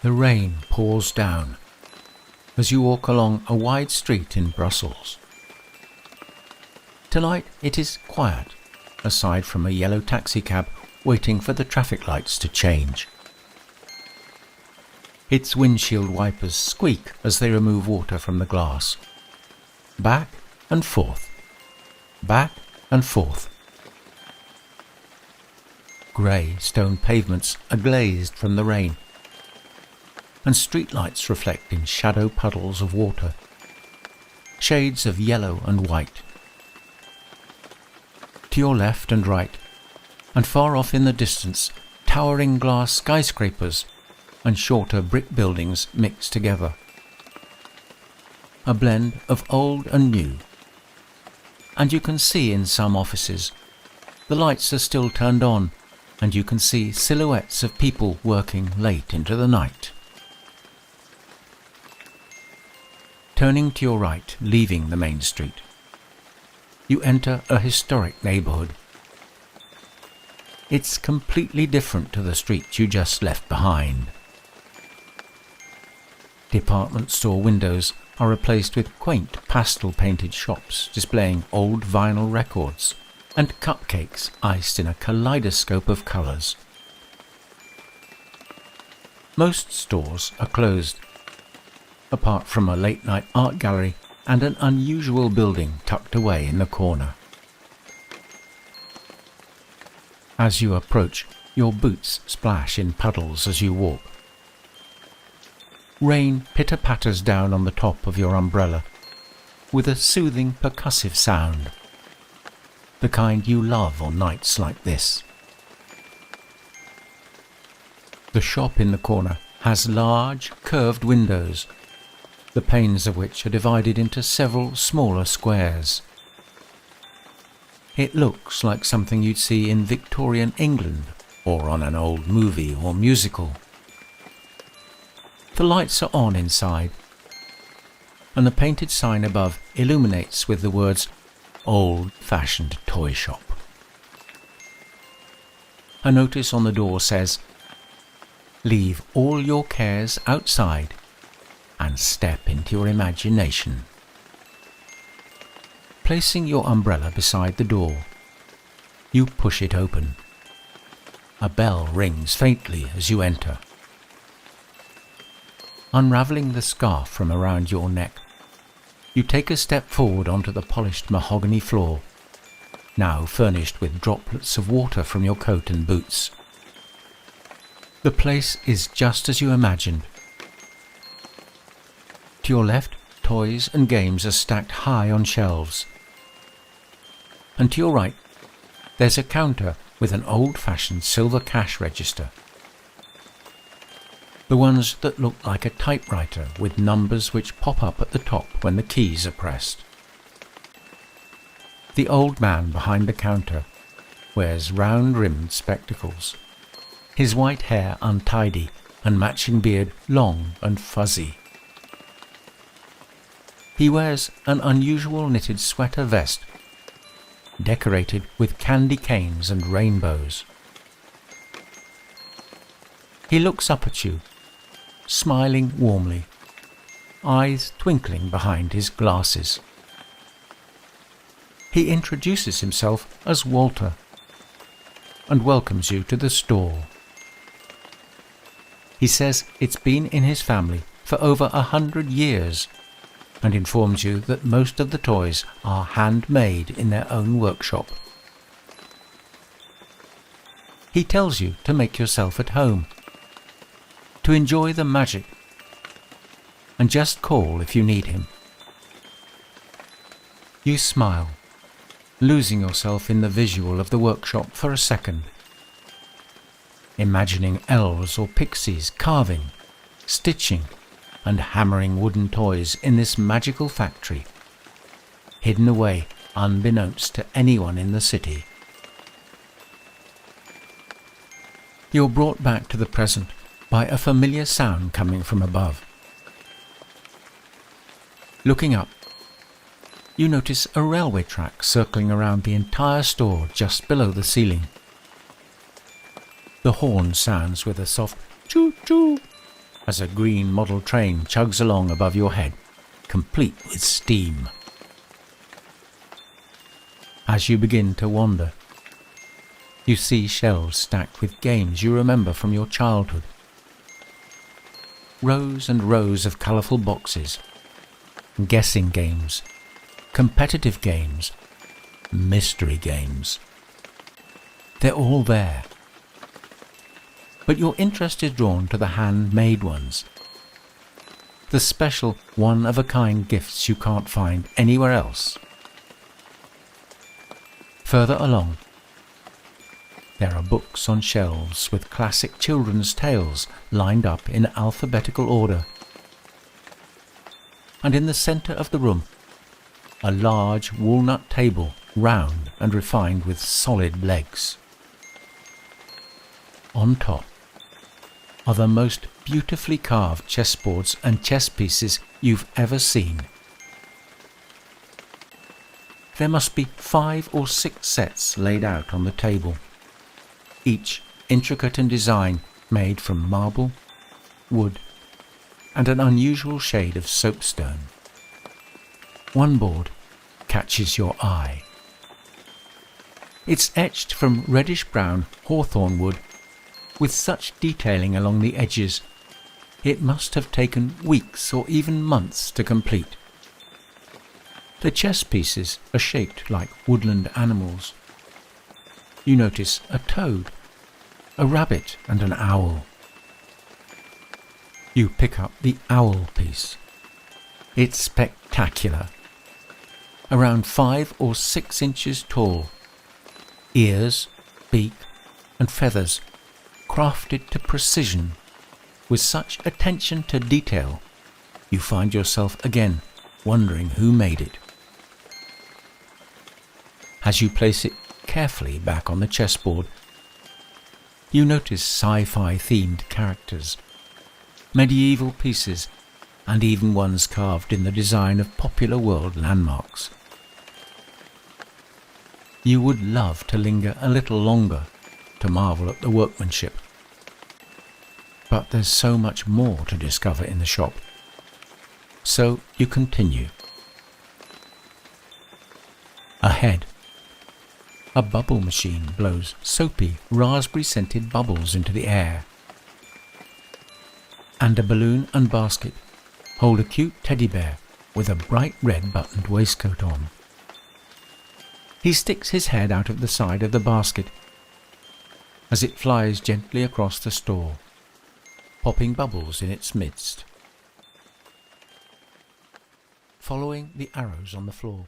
The rain pours down as you walk along a wide street in Brussels. Tonight it is quiet, aside from a yellow taxicab waiting for the traffic lights to change. Its windshield wipers squeak as they remove water from the glass. Back and forth. Back and forth. Grey stone pavements are glazed from the rain, and streetlights reflect in shadow puddles of water, shades of yellow and white. To your left and right, and far off in the distance, towering glass skyscrapers and shorter brick buildings mix together. A blend of old and new. And you can see in some offices, the lights are still turned on, and you can see silhouettes of people working late into the night. Turning to your right, leaving the main street, you enter a historic neighbourhood. It's completely different to the street you just left behind. Department store windows are replaced with quaint pastel-painted shops displaying old vinyl records and cupcakes iced in a kaleidoscope of colours. Most stores are closed, apart from a late-night art gallery and an unusual building tucked away in the corner. As you approach, your boots splash in puddles as you walk. Rain pitter-patters down on the top of your umbrella with a soothing percussive sound, the kind you love on nights like this. The shop in the corner has large, curved windows, the panes of which are divided into several smaller squares. It looks like something you'd see in Victorian England or on an old movie or musical. The lights are on inside, and the painted sign above illuminates with the words "Old-fashioned toy shop." A notice on the door says, "Leave all your cares outside and step into your imagination." Placing your umbrella beside the door, you push it open. A bell rings faintly as you enter. Unravelling the scarf from around your neck, you take a step forward onto the polished mahogany floor, now furnished with droplets of water from your coat and boots. The place is just as you imagined. To your left, toys and games are stacked high on shelves. And to your right, there's a counter with an old-fashioned silver cash register. The ones that look like a typewriter with numbers which pop up at the top when the keys are pressed. The old man behind the counter wears round-rimmed spectacles, his white hair untidy and matching beard long and fuzzy. He wears an unusual knitted sweater vest decorated with candy canes and rainbows. He looks up at you, smiling warmly, eyes twinkling behind his glasses. He introduces himself as Walter and welcomes you to the store. He says it's been in his family for over 100 years and informs you that most of the toys are handmade in their own workshop. He tells you to make yourself at home, to enjoy the magic, and just call if you need him. You smile, losing yourself in the visual of the workshop for a second, imagining elves or pixies carving, stitching, and hammering wooden toys in this magical factory, hidden away unbeknownst to anyone in the city. You're brought back to the present by a familiar sound coming from above. Looking up, you notice a railway track circling around the entire store just below the ceiling. The horn sounds with a soft choo-choo as a green model train chugs along above your head, complete with steam. As you begin to wander, you see shelves stacked with games you remember from your childhood. Rows and rows of colourful boxes, guessing games, competitive games, mystery games. They're all there. But your interest is drawn to the handmade ones, the special one-of-a-kind gifts you can't find anywhere else. Further along, there are books on shelves with classic children's tales lined up in alphabetical order. And in the centre of the room, a large walnut table, round and refined with solid legs. On top are the most beautifully carved chessboards and chess pieces you've ever seen. There must be 5 or 6 sets laid out on the table, each intricate in design, made from marble, wood, and an unusual shade of soapstone. One board catches your eye. It's etched from reddish-brown hawthorn wood with such detailing along the edges, it must have taken weeks or even months to complete. The chess pieces are shaped like woodland animals. You notice a toad, a rabbit and an owl. You pick up the owl piece. It's spectacular. Around 5 or 6 inches tall. Ears, beak and feathers crafted to precision with such attention to detail, you find yourself again wondering who made it. As you place it carefully back on the chessboard, you notice sci-fi themed characters, medieval pieces, and even ones carved in the design of popular world landmarks. You would love to linger a little longer to marvel at the workmanship. But there's so much more to discover in the shop. So you continue. Ahead, a bubble machine blows soapy, raspberry-scented bubbles into the air. And a balloon and basket hold a cute teddy bear with a bright red buttoned waistcoat on. He sticks his head out of the side of the basket as it flies gently across the store, popping bubbles in its midst. Following the arrows on the floor,